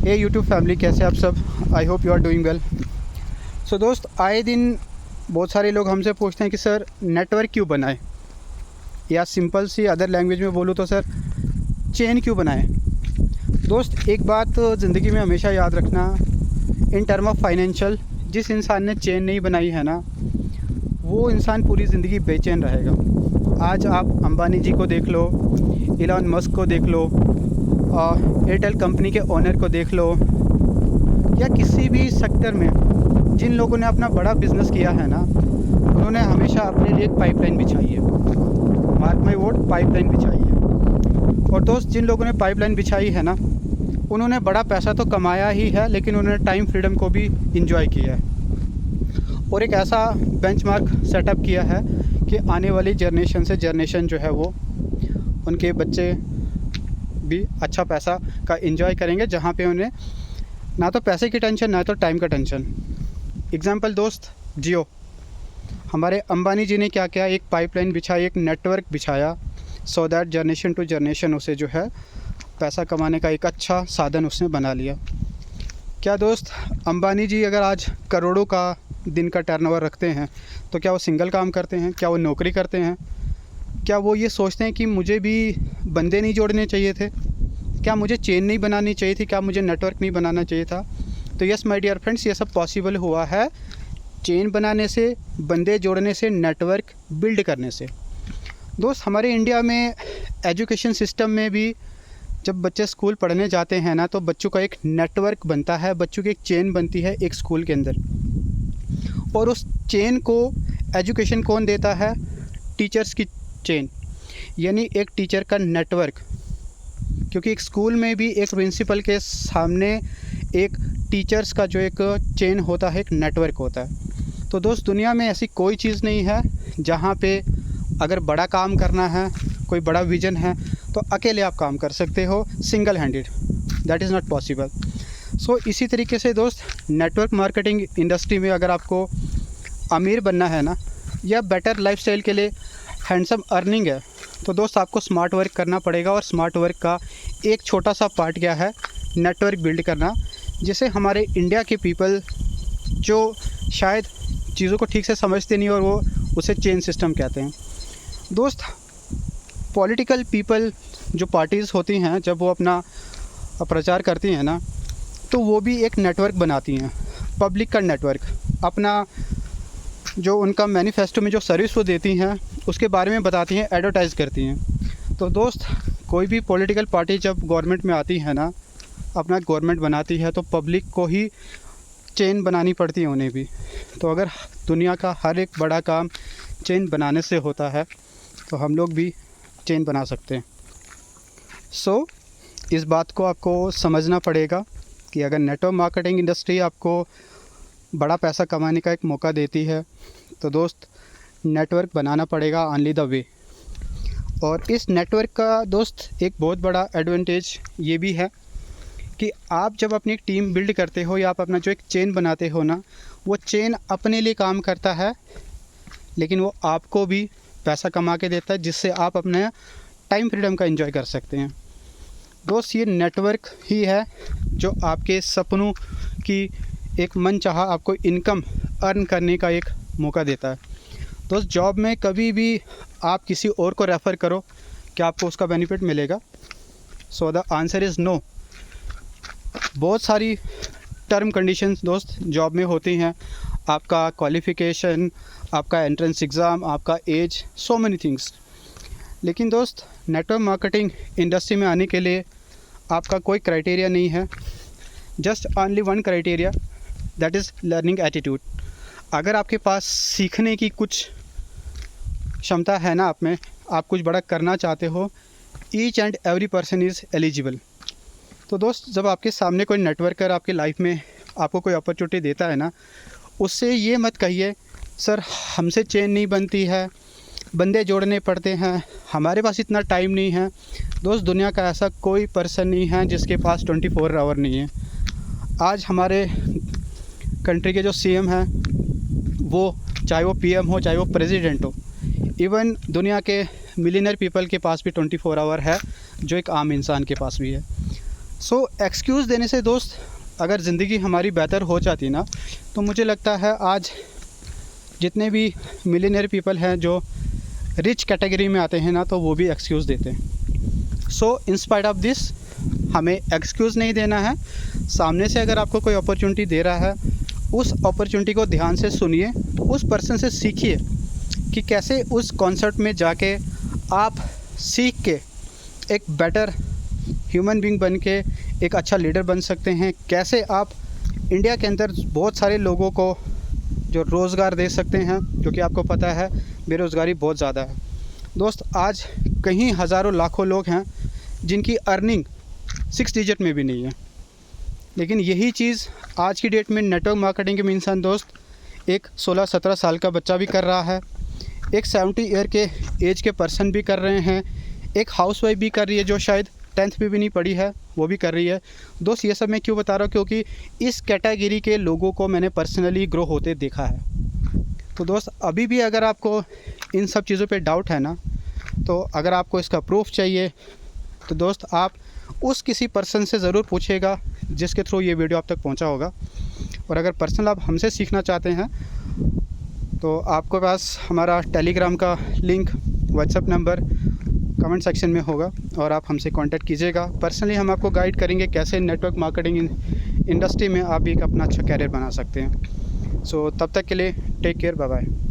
हे YouTube family, कैसे आप सब? I hope you are doing well. So दोस्त, आए दिन बहुत सारे लोग हमसे पूछते हैं कि सर नेटवर्क क्यों बनाएं, या सिंपल सी अदर लैंग्वेज में बोलूँ तो सर चेन क्यों बनाएं। दोस्त, एक बात ज़िंदगी में हमेशा याद रखना, इन टर्म ऑफ फाइनेंशियल, जिस इंसान ने चेन नहीं बनाई है ना, वो इंसान पूरी ज़िंदगी बेचैन रहेगा। आज आप अंबानी जी को देख लो, इलॉन मस्क को देख लो, एयरटेल कंपनी के ओनर को देख लो, या किसी भी सेक्टर में जिन लोगों ने अपना बड़ा बिजनेस किया है ना, उन्होंने हमेशा अपने लिए एक पाइपलाइन बिछाई है। मार्क माई वर्ड, पाइपलाइन बिछाई है। और दोस्त, जिन लोगों ने पाइपलाइन बिछाई है ना, उन्होंने बड़ा पैसा तो कमाया ही है, लेकिन उन्होंने टाइम फ्रीडम को भी इंजॉय किया है और एक ऐसा बेंचमार्क सेटअप किया है कि आने वाली जनरेशन से जनरेशन जो है वो, उनके बच्चे भी अच्छा पैसा का एंजॉय करेंगे, जहाँ पे उन्हें ना तो पैसे की टेंशन ना तो टाइम का टेंशन। एग्जांपल दोस्त, जियो, हमारे अंबानी जी ने क्या किया, एक पाइपलाइन बिछाई, एक नेटवर्क बिछाया, so that generation to generation उसे जो है पैसा कमाने का एक अच्छा साधन उसने बना लिया। क्या दोस्त, अंबानी जी अगर आज करोड़ों का दिन का टर्नओवर रखते हैं, तो क्या वो सिंगल काम करते हैं? क्या वो नौकरी करते हैं? क्या वो ये सोचते हैं कि मुझे भी बंदे नहीं जोड़ने चाहिए थे? क्या मुझे चेन नहीं बनानी चाहिए थी? क्या मुझे नेटवर्क नहीं बनाना चाहिए था? तो यस माय डियर फ्रेंड्स, ये सब पॉसिबल हुआ है चेन बनाने से, बंदे जोड़ने से, नेटवर्क बिल्ड करने से। दोस्त, हमारे इंडिया में एजुकेशन सिस्टम में भी जब बच्चे स्कूल पढ़ने जाते हैं ना, तो बच्चों का एक नेटवर्क बनता है, बच्चों की एक चेन बनती है एक स्कूल के अंदर। और उस चेन को एजुकेशन कौन देता है? टीचर्स की चेन, यानी एक टीचर का नेटवर्क। क्योंकि एक स्कूल में भी एक प्रिंसिपल के सामने एक टीचर्स का जो एक चेन होता है, एक नेटवर्क होता है। तो दोस्त, दुनिया में ऐसी कोई चीज़ नहीं है जहाँ पे अगर बड़ा काम करना है, कोई बड़ा विजन है, तो अकेले आप काम कर सकते हो single handed. That is not possible. So इसी तरीके से दोस्त, नेटवर्क मार्केटिंग इंडस्ट्री में अगर आपको अमीर बनना है ना, या बेटर लाइफस्टाइल के लिए हैंडसम अर्निंग है, तो दोस्त आपको स्मार्ट वर्क करना पड़ेगा। और स्मार्ट वर्क का एक छोटा सा पार्ट क्या है? नेटवर्क बिल्ड करना, जिसे हमारे इंडिया के पीपल जो शायद चीज़ों को ठीक से समझते नहीं और वो उसे चेन सिस्टम कहते हैं। दोस्त, पॉलिटिकल पीपल जो पार्टीज़ होती हैं, जब वो अपना प्रचार करती हैं ना, तो वो भी एक नेटवर्क बनाती हैं, पब्लिक का नेटवर्क। अपना जो उनका मैनिफेस्टो में जो सर्विस वो देती हैं, उसके बारे में बताती हैं, एडवर्टाइज़ करती हैं। तो दोस्त, कोई भी पॉलिटिकल पार्टी जब गवर्नमेंट में आती है ना, अपना गवर्नमेंट बनाती है, तो पब्लिक को ही चेन बनानी पड़ती है उन्हें भी। तो अगर दुनिया का हर एक बड़ा काम चेन बनाने से होता है, तो हम लोग भी चेन बना सकते हैं। सो इस बात को आपको समझना पड़ेगा कि अगर नेटवर्क मार्केटिंग इंडस्ट्री आपको बड़ा पैसा कमाने का एक मौका देती है, तो दोस्त नेटवर्क बनाना पड़ेगा, ओनली द वे। और इस नेटवर्क का दोस्त एक बहुत बड़ा एडवांटेज ये भी है कि आप जब अपनी एक टीम बिल्ड करते हो, या आप अपना जो एक चेन बनाते हो ना, वो चेन अपने लिए काम करता है, लेकिन वो आपको भी पैसा कमा के देता है, जिससे आप अपने टाइम फ्रीडम का एंजॉय कर सकते हैं। दोस्त, ये नेटवर्क ही है जो आपके सपनों की एक मनचाहा आपको इनकम अर्न करने का एक मौका देता है। दोस्त, जॉब में कभी भी आप किसी और को रेफ़र करो, क्या आपको उसका बेनिफिट मिलेगा? So the answer is no. बहुत सारी टर्म कंडीशंस दोस्त जॉब में होती हैं, आपका क्वालिफ़िकेशन, आपका एंट्रेंस एग्ज़ाम, आपका एज, सो मैनी थिंग्स। लेकिन दोस्त, नेटवर्क मार्केटिंग इंडस्ट्री में आने के लिए आपका कोई क्राइटेरिया नहीं है, just only one criteria, that is learning attitude. अगर आपके पास सीखने की कुछ क्षमता है ना आप में, आप कुछ बड़ा करना चाहते हो, each and every person is eligible. तो दोस्त, जब आपके सामने कोई नेटवर्कर आपकी लाइफ में आपको कोई अपॉर्चुनिटी देता है ना, उससे ये मत कहिए सर हमसे चेन नहीं बनती है, बंदे जोड़ने पड़ते हैं, हमारे पास इतना टाइम नहीं है। दोस्त, दुनिया का ऐसा कोई पर्सन नहीं है जिसके पास 24 आवर नहीं है। आज हमारे कंट्री के जो सीएम हैं, वो चाहे वो पीएम हो, चाहे वो प्रेसिडेंट हो, इवन दुनिया के मिलियनर पीपल के पास भी 24 आवर है, जो एक आम इंसान के पास भी है। सो एक्सक्यूज़ देने से दोस्त अगर ज़िंदगी हमारी बेहतर हो जाती ना, तो मुझे लगता है आज जितने भी मिलियनियर पीपल हैं जो रिच कैटेगरी में आते हैं ना, तो वो भी एक्सक्यूज़ देते हैं। सो इन स्पाइट ऑफ दिस हमें एक्सक्यूज़ नहीं देना है। सामने से अगर आपको कोई अपॉर्चुनिटी दे रहा है, उस अपॉर्चुनिटी को ध्यान से सुनिए, उस पर्सन से सीखिए कि कैसे उस कॉन्सर्ट में जाके आप सीख के एक बेटर ह्यूमन बीइंग बन के एक अच्छा लीडर बन सकते हैं, कैसे आप इंडिया के अंदर बहुत सारे लोगों को जो रोज़गार दे सकते हैं, क्योंकि आपको पता है बेरोज़गारी बहुत ज़्यादा है दोस्त। आज कहीं हज़ारों लाखों लोग हैं जिनकी अर्निंग 6 डिजिट में भी नहीं है, लेकिन यही चीज़ आज की डेट में नेटवर्क मार्केटिंग के इंसान दोस्त एक 16-17 साल का बच्चा भी कर रहा है, एक 70 ईयर के एज के पर्सन भी कर रहे हैं, एक हाउसवाइफ भी कर रही है जो शायद 10th भी नहीं पढ़ी है, वो भी कर रही है दोस्त। ये सब मैं क्यों बता रहा हूँ, क्योंकि इस कैटेगरी के लोगों को मैंने पर्सनली ग्रो होते देखा है। तो दोस्त अभी भी अगर आपको इन सब चीज़ों पे डाउट है ना, तो अगर आपको इसका प्रूफ चाहिए तो दोस्त आप उस किसी पर्सन से ज़रूर पूछिएगा जिसके थ्रू ये वीडियो आप तक पहुंचा होगा। और अगर पर्सनल आप हमसे सीखना चाहते हैं तो आपके पास हमारा टेलीग्राम का link, WhatsApp number comment section में होगा और आप हमसे कांटेक्ट कीजिएगा। पर्सनली हम आपको गाइड करेंगे कैसे नेटवर्क मार्केटिंग इंडस्ट्री में आप भी एक अपना अच्छा कैरियर बना सकते हैं। सो तब तक के लिए टेक केयर, बाय बाय।